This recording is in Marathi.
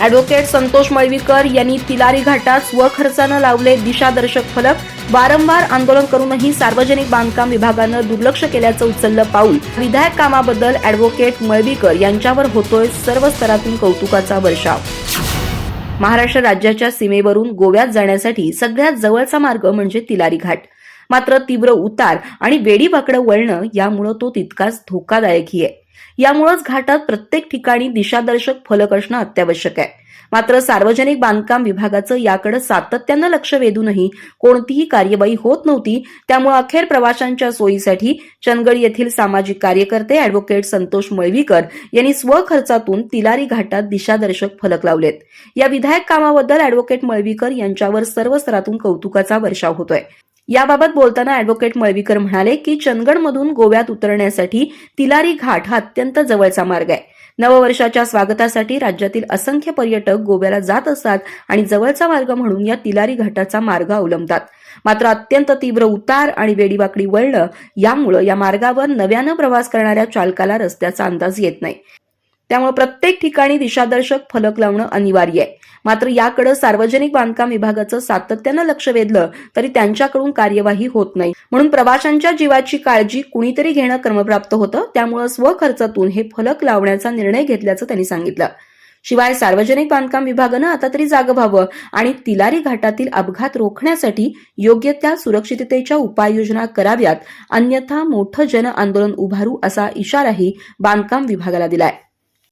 ॲडव्होकेट संतोष मळवीकर यांनी तिलारी घाटात स्वखर्चानं लावले दिशादर्शक फलक. वारंवार आंदोलन करूनही सार्वजनिक बांधकाम विभागानं दुर्लक्ष केल्याचं उचललं पाऊल. विधायक कामाबद्दल ॲडव्होकेट मळवीकर यांच्यावर होतोय सर्व स्तरातून कौतुकाचा वर्षाव. महाराष्ट्र राज्याच्या सीमेवरून गोव्यात जाण्यासाठी सगळ्यात जवळचा मार्ग म्हणजे तिलारी घाट. मात्र तीव्र उतार आणि वेडीवाकडं वळणं यामुळे तो तितकाच धोकादायकही आहे. यामुळेच घाटात प्रत्येक ठिकाणी दिशादर्शक फलक असणं अत्यावश्यक आहे. मात्र सार्वजनिक बांधकाम विभागाचं याकडे सातत्यानं लक्ष वेधूनही कोणतीही कार्यवाही होत नव्हती. त्यामुळे अखेर प्रवाशांच्या सोयीसाठी चंदगड येथील सामाजिक कार्यकर्ते ॲडव्होकेट संतोष मळवीकर यांनी स्वखर्चातून तिलारी घाटात दिशादर्शक फलक लावलेत. या विधायक कामाबद्दल ॲडव्होकेट मळवीकर यांच्यावर सर्व स्तरातून कौतुकाचा वर्षाव होतोय. याबाबत बोलताना ॲडव्होकेट मळवीकर म्हणाले की चंदगडमधून गोव्यात उतरण्यासाठी तिलारी घाट हा अत्यंत जवळचा मार्ग आहे. नववर्षाच्या स्वागतासाठी राज्यातील असंख्य पर्यटक गोव्याला जात असतात आणि जवळचा मार्ग म्हणून या तिलारी घाटाचा मार्ग अवलंबतात. मात्र अत्यंत तीव्र उतार आणि वेडीवाकडी वळणं यामुळे या मार्गावर नव्यानं प्रवास करणाऱ्या चालकाला रस्त्याचा अंदाज येत नाही. त्यामुळे प्रत्येक ठिकाणी दिशादर्शक फलक लावणं अनिवार्य आहे. मात्र याकडे सार्वजनिक बांधकाम विभागाचं सातत्यानं लक्ष वेधलं तरी त्यांच्याकडून कार्यवाही होत नाही. म्हणून प्रवाशांच्या जीवाची काळजी कुणीतरी घेणं क्रमप्राप्त होतं. त्यामुळे स्वखर्चातून हे फलक लावण्याचा निर्णय घेतल्याचं त्यांनी सांगितलं. शिवाय सार्वजनिक बांधकाम विभागानं आता तरी जागं व्हावं आणि तिलारी घाटातील अपघात रोखण्यासाठी योग्य त्या सुरक्षिततेच्या उपाययोजना कराव्यात, अन्यथा मोठं जन आंदोलन उभारू असा इशाराही बांधकाम विभागाला दिलाय.